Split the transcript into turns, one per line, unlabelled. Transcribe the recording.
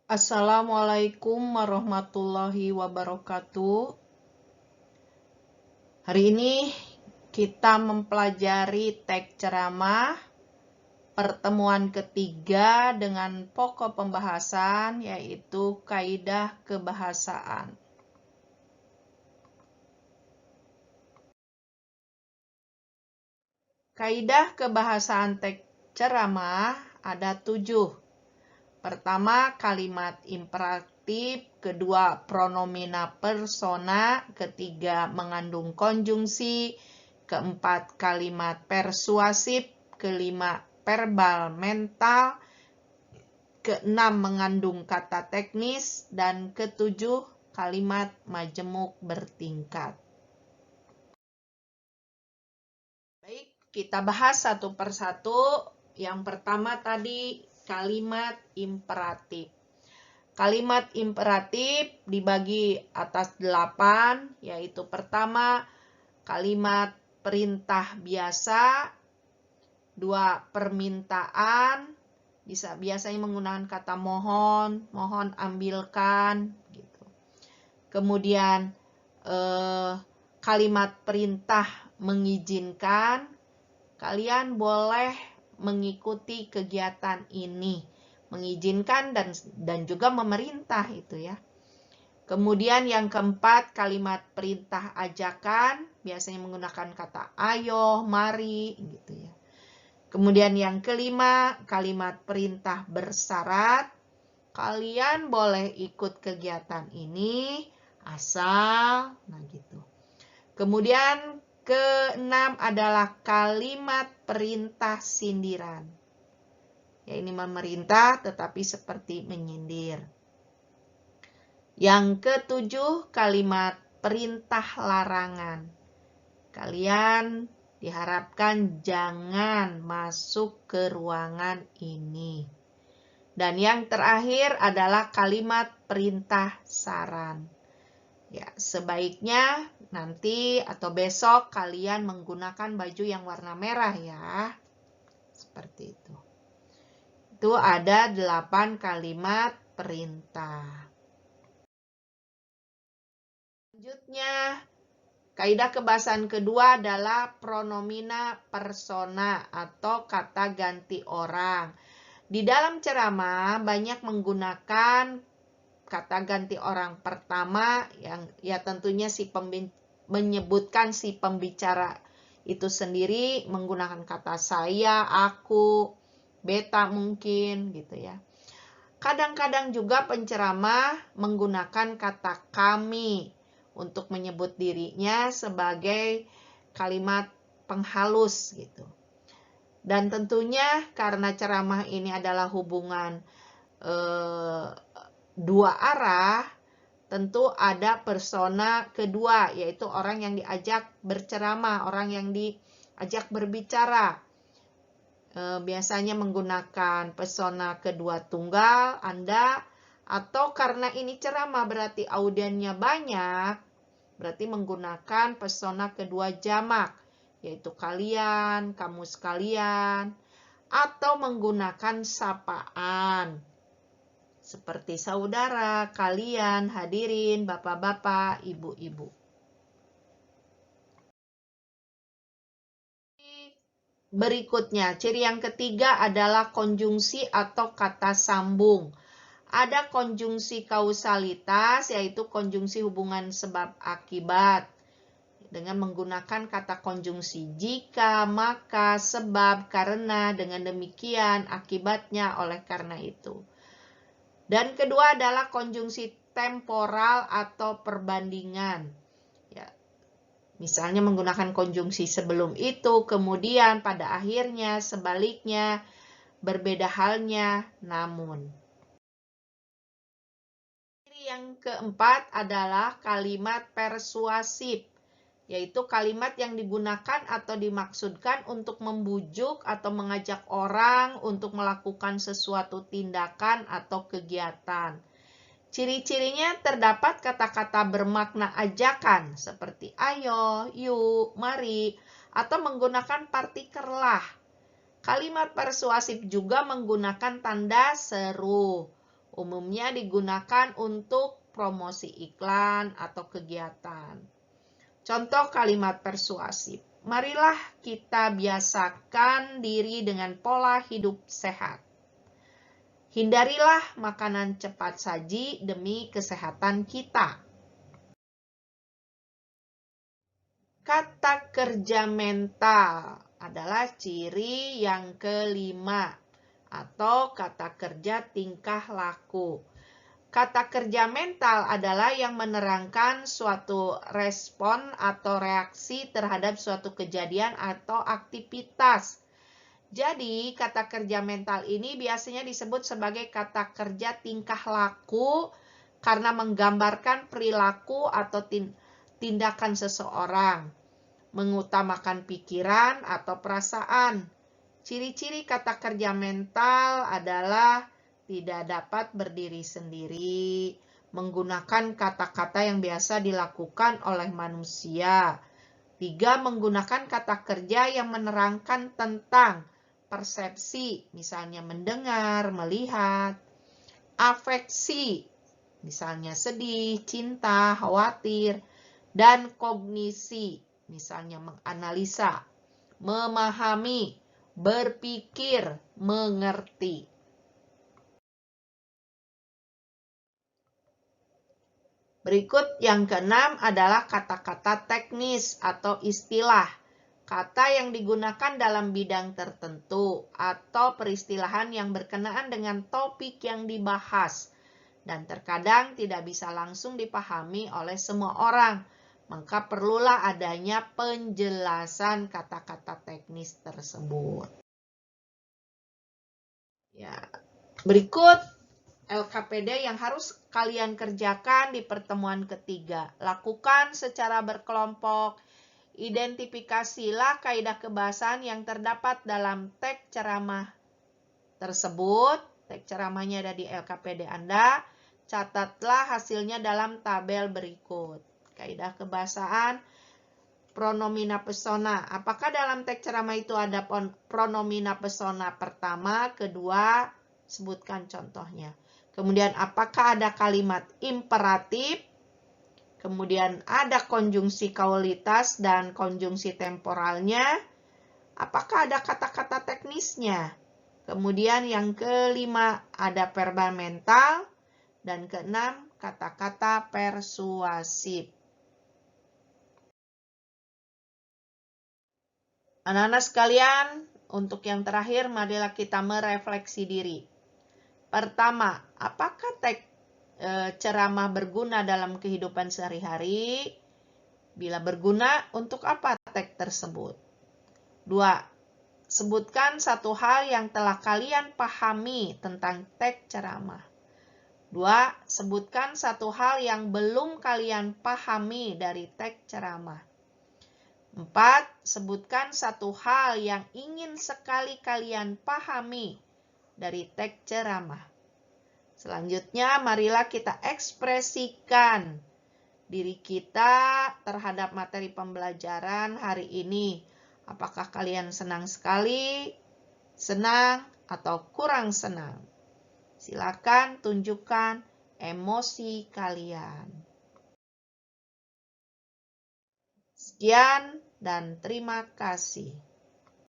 Assalamualaikum warahmatullahi wabarakatuh. Hari ini kita mempelajari teks ceramah pertemuan ketiga dengan pokok pembahasan yaitu kaidah kebahasaan. Kaidah kebahasaan teks ceramah ada 7. Pertama, kalimat imperatif, kedua, pronomina persona, ketiga, mengandung konjungsi, keempat, kalimat persuasif, kelima, verbal mental, keenam, mengandung kata teknis, dan ketujuh, kalimat majemuk bertingkat. Baik, kita bahas satu persatu. Yang pertama tadi, kalimat imperatif. Kalimat imperatif dibagi atas 8, yaitu pertama, kalimat perintah biasa, 2, permintaan, biasanya menggunakan kata mohon, mohon ambilkan, gitu. Kemudian kalimat perintah mengizinkan, kalian boleh mengikuti kegiatan ini. Mengizinkan dan juga memerintah itu ya. Kemudian yang keempat, kalimat perintah ajakan, biasanya menggunakan kata ayo, mari, gitu ya. Kemudian yang kelima, kalimat perintah bersyarat, kalian boleh ikut kegiatan ini asal, nah gitu. Kemudian keenam adalah kalimat perintah sindiran. Ya, ini memerintah tetapi seperti menyindir. Yang ketujuh, kalimat perintah larangan. Kalian diharapkan jangan masuk ke ruangan ini. Dan yang terakhir adalah kalimat perintah saran. Ya, sebaiknya nanti atau besok kalian menggunakan baju yang warna merah ya. Seperti itu. Itu ada 8 kalimat perintah. Selanjutnya, kaidah kebahasaan kedua adalah pronomina persona atau kata ganti orang. Di dalam ceramah banyak menggunakan kata ganti orang. Pertama yang ya tentunya menyebutkan si pembicara itu sendiri menggunakan kata saya, aku, beta mungkin gitu ya. Kadang-kadang juga penceramah menggunakan kata kami untuk menyebut dirinya sebagai kalimat penghalus gitu. Dan tentunya karena ceramah ini adalah hubungan dua arah, tentu ada persona kedua, yaitu orang yang diajak berceramah, orang yang diajak berbicara. Biasanya menggunakan persona kedua tunggal, Anda, atau karena ini ceramah berarti audiennya banyak, berarti menggunakan persona kedua jamak, yaitu kalian, kamu sekalian, atau menggunakan sapaan, seperti saudara, kalian, hadirin, bapak-bapak, ibu-ibu. Berikutnya, ciri yang ketiga adalah konjungsi atau kata sambung. Ada konjungsi kausalitas, yaitu konjungsi hubungan sebab akibat. Dengan menggunakan kata konjungsi jika, maka, sebab, karena, dengan demikian, akibatnya, oleh karena itu. Dan kedua adalah konjungsi temporal atau perbandingan. Ya, misalnya menggunakan konjungsi sebelum itu, kemudian, pada akhirnya, sebaliknya, berbeda halnya, namun. Yang keempat adalah kalimat persuasif, yaitu kalimat yang digunakan atau dimaksudkan untuk membujuk atau mengajak orang untuk melakukan sesuatu tindakan atau kegiatan. Ciri-cirinya terdapat kata-kata bermakna ajakan seperti ayo, yuk, mari, atau menggunakan partikel lah. Kalimat persuasif juga menggunakan tanda seru Umumnya digunakan untuk promosi iklan atau kegiatan. Contoh kalimat persuasif. Marilah kita biasakan diri dengan pola hidup sehat. Hindarilah makanan cepat saji demi kesehatan kita. Kata kerja mental adalah ciri yang kelima atau kata kerja tingkah laku. Kata kerja mental adalah yang menerangkan suatu respon atau reaksi terhadap suatu kejadian atau aktivitas. Jadi, kata kerja mental ini biasanya disebut sebagai kata kerja tingkah laku karena menggambarkan perilaku atau tindakan seseorang, mengutamakan pikiran atau perasaan. Ciri-ciri kata kerja mental adalah tidak dapat berdiri sendiri, menggunakan kata-kata yang biasa dilakukan oleh manusia. 3. Menggunakan kata kerja yang menerangkan tentang persepsi, misalnya mendengar, melihat. Afeksi, misalnya sedih, cinta, khawatir. Dan kognisi, misalnya menganalisa, memahami, berpikir, mengerti. Berikut yang keenam adalah kata-kata teknis atau istilah. Kata yang digunakan dalam bidang tertentu atau peristilahan yang berkenaan dengan topik yang dibahas dan terkadang tidak bisa langsung dipahami oleh semua orang. Maka perlulah adanya penjelasan kata-kata teknis tersebut. Ya, berikut LKPD yang harus kalian kerjakan di pertemuan ketiga. Lakukan secara berkelompok. Identifikasilah kaidah kebahasaan yang terdapat dalam teks ceramah tersebut. Teks ceramahnya ada di LKPD Anda. Catatlah hasilnya dalam tabel berikut. Kaidah kebahasaan, pronomina persona. Apakah dalam teks ceramah itu ada pronomina persona pertama, kedua? Sebutkan contohnya. Kemudian apakah ada kalimat imperatif? Kemudian ada konjungsi kaulitas dan konjungsi temporalnya. Apakah ada kata-kata teknisnya? Kemudian yang kelima ada verbal mental. Dan keenam kata-kata persuasif. Anak-anak sekalian, untuk yang terakhir marilah kita merefleksi diri. Pertama, apakah teks ceramah berguna dalam kehidupan sehari-hari? Bila berguna, untuk apa teks tersebut? 2. Sebutkan satu hal yang telah kalian pahami tentang teks ceramah. 2. Sebutkan satu hal yang belum kalian pahami dari teks ceramah. 4. Sebutkan satu hal yang ingin sekali kalian pahami dari teks ceramah. Selanjutnya, marilah kita ekspresikan diri kita terhadap materi pembelajaran hari ini. Apakah kalian senang sekali, senang, atau kurang senang? Silakan tunjukkan emosi kalian. Sekian dan terima kasih.